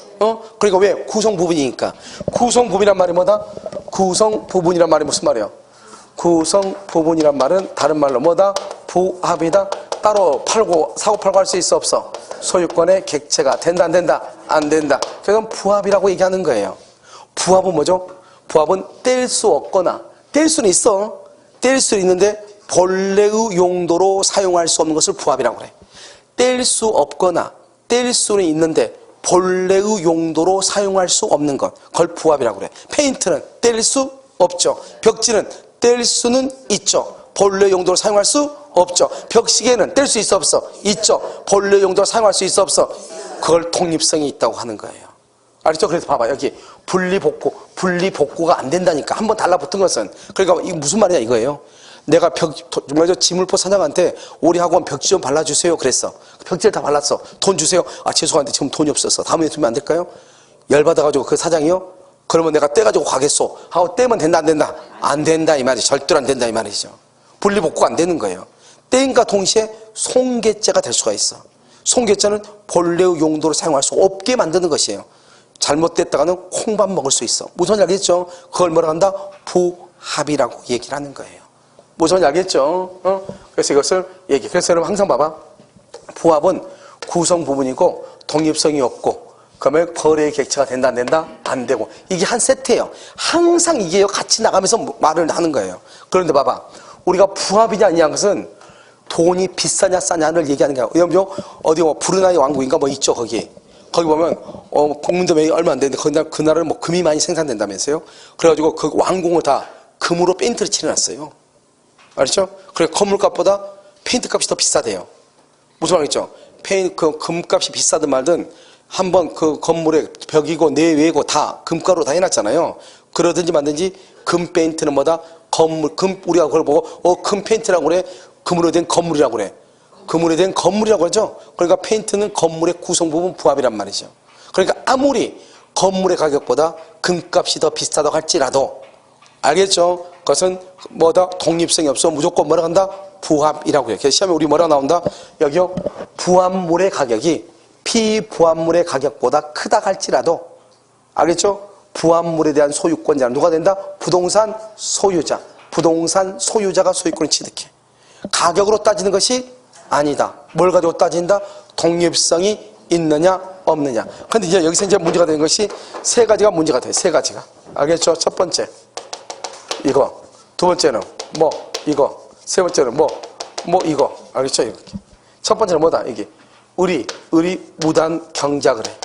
Speaker 1: 그러니까 왜? 구성 부분이니까. 구성 부분이란 말이 뭐다? 구성 부분이란 말이 무슨 말이에요? 구성 부분이란 말은 다른 말로 뭐다? 부합이다. 따로 사고 팔고 할 수 있어, 없어? 소유권의 객체가 된다, 안 된다? 안 된다. 그래서 부합이라고 얘기하는 거예요. 부합은 뭐죠? 부합은 뗄 수 없거나, 뗄 수는 있어. 뗄 수 있는데 본래의 용도로 사용할 수 없는 것을 부합이라고 그래. 뗄 수 없거나, 뗄 수는 있는데 본래의 용도로 사용할 수 없는 것, 그걸 부합이라고 그래. 페인트는 뗄 수 없죠. 벽지는 뗄 수는 있죠. 본래 용도로 사용할 수 없죠. 벽시계는 뗄 수 있어, 없어? 있죠. 본래 용도로 사용할 수 있어, 없어? 그걸 독립성이 있다고 하는 거예요. 알겠죠? 그래서 봐봐, 여기 분리복구가 안 된다니까. 한번 달라붙은 것은. 그러니까 이게 무슨 말이냐 이거예요. 내가 정말 저 지물포 사장한테 우리 학원 벽지 좀 발라주세요 그랬어. 벽지를 다 발랐어. 돈 주세요. 죄송한데 지금 돈이 없어서 다음에 주면 안 될까요? 열받아가지고 그 사장이요? 그러면 내가 떼가지고 가겠소 하고 떼면 된다, 안 된다? 안 된다 이 말이죠. 절대로 안 된다 이 말이죠. 분리복구가 안 되는 거예요. 떼인과 동시에 송괴죄가 될 수가 있어. 송괴죄는 본래의 용도로 사용할 수 없게 만드는 것이에요. 잘못됐다가는 콩밥 먹을 수 있어. 무슨 말인지 알겠죠? 그걸 뭐라 한다? 부합이라고 얘기를 하는 거예요. 무슨 말인지 알겠죠? 그래서 이것을 그래서 여러분 항상 봐봐. 부합은 구성 부분이고 독립성이 없고 그러면 벌의 객체가 된다, 안 된다? 안 되고. 이게 한 세트예요. 항상 이게 같이 나가면서 말을 하는 거예요. 그런데 봐봐. 우리가 부합이냐 아니냐 것은 돈이 비싸냐 싸냐를 얘기하는 거예요. 여러분 어디 브루나이 왕국인가 뭐 있죠 거기 보면 국민도명이 얼마 안 되는데 그 나라는 뭐 금이 많이 생산된다면서요. 그래가지고 그 왕궁을 다 금으로 페인트를 칠해놨어요. 알죠? 그래 건물값보다 페인트값이 더 비싸대요. 무슨 말이죠? 그 금값이 비싸든 말든 한번 그 건물의 벽이고 내외고 다 금가루 다 해놨잖아요. 그러든지 만든지 금 페인트는 뭐다? 우리가 그걸 보고 금 페인트라고 그래? 금으로 된 건물이라고 그래. 금으로 된 건물이라고 그러죠. 그러니까 페인트는 건물의 구성 부분 부합이란 말이죠. 그러니까 아무리 건물의 가격보다 금값이 더 비싸다고 할지라도 알겠죠? 그것은 뭐다? 독립성이 없어. 무조건 뭐라 한다? 부합이라고 해요. 그래서 시험에 우리 뭐라 나온다? 여기요. 부합물의 가격이 피부합물의 가격보다 크다 할지라도 알겠죠? 부합물에 대한 소유권자는 누가 된다? 부동산 소유자. 부동산 소유자가 소유권을 취득해. 가격으로 따지는 것이 아니다. 뭘 가지고 따진다? 독립성이 있느냐 없느냐. 근데 이제 여기서 이제 문제가 되는 것이 세 가지가 문제가 돼요. 세 가지가. 알겠죠? 첫 번째 이거. 두 번째는 뭐 이거. 세 번째는 뭐 이거. 알겠죠? 이렇게. 첫 번째는 뭐다? 이게 의리 무단 경작을 해.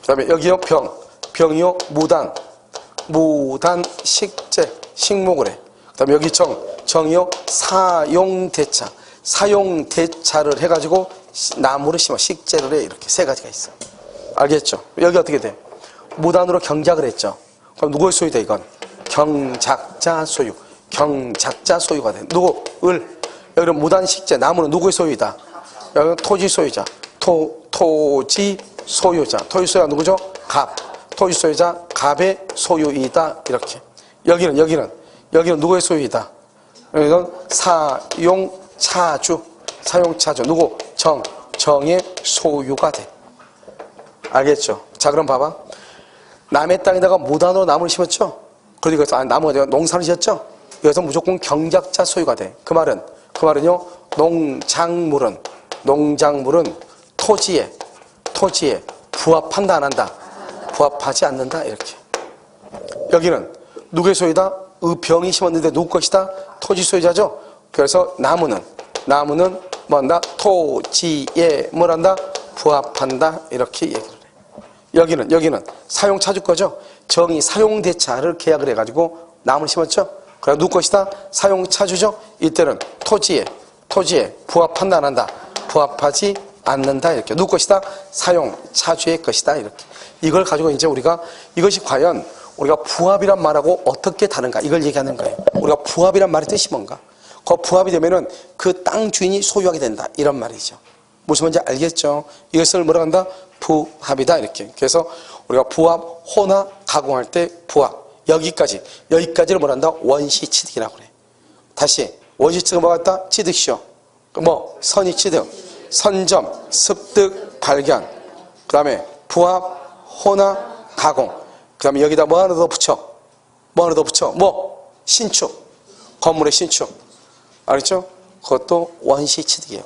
Speaker 1: 그 다음에 여기요 병이요 무단 식재 식목을 해. 그 다음에 여기 정이요 사용대차를 해가지고 나무를 심어 식재를 해. 이렇게 세 가지가 있어. 알겠죠? 여기 어떻게 돼? 무단으로 경작을 했죠. 그럼 누구의 소유다 이건? 경작자 소유. 경작자 소유가 돼. 여기는 무단 식재 나무는 누구의 소유이다? 여기는 토지 소유자. 토지 소유자. 토지 소유자 누구죠? 갑. 토지 소유자 갑의 소유이다. 이렇게. 여기는 누구의 소유이다? 여기는 사용차주. 누구? 정의 소유가 돼. 알겠죠? 자, 그럼 봐봐. 남의 땅에다가 무단으로 나무를 심었죠? 그러니까 나무가 농사를 지었죠? 여기서 무조건 경작자 소유가 돼. 그 말은요, 농작물은 토지에 부합한다, 안 한다? 부합하지 않는다, 이렇게. 여기는 누구의 소유다? 병이 심었는데 누구 것이다? 토지 소유자죠? 그래서 나무는 뭐한다? 토지에 뭐란다? 부합한다, 이렇게 얘기를 해. 여기는 사용차주 거죠? 정이 사용대차를 계약을 해가지고 나무를 심었죠? 그래 누구 것이다? 사용차주죠? 이때는 토지에 부합한다, 안 한다? 부합하지 않는다. 이렇게. 누구 것이다? 사용, 차주의 것이다. 이렇게. 이걸 가지고 이제 우리가 이것이 과연 우리가 부합이란 말하고 어떻게 다른가 이걸 얘기하는 거예요. 우리가 부합이란 말의 뜻이 뭔가? 그 부합이 되면은 그 땅 주인이 소유하게 된다. 이런 말이죠. 무슨 말인지 알겠죠? 이것을 뭐라 한다? 부합이다. 이렇게. 그래서 우리가 부합, 호나, 가공할 때 부합. 여기까지를 뭐라 한다? 원시 취득이라고 그래. 다시. 원시 취득은 뭐가 같다? 취득시효. 뭐? 선의 취득. 선점, 습득, 발견. 그 다음에 부합, 호나, 가공. 그 다음에 여기다 뭐 하나 더 붙여? 뭐 하나 더 붙여? 뭐? 신축. 건물의 신축. 알겠죠? 그것도 원시 취득이에요.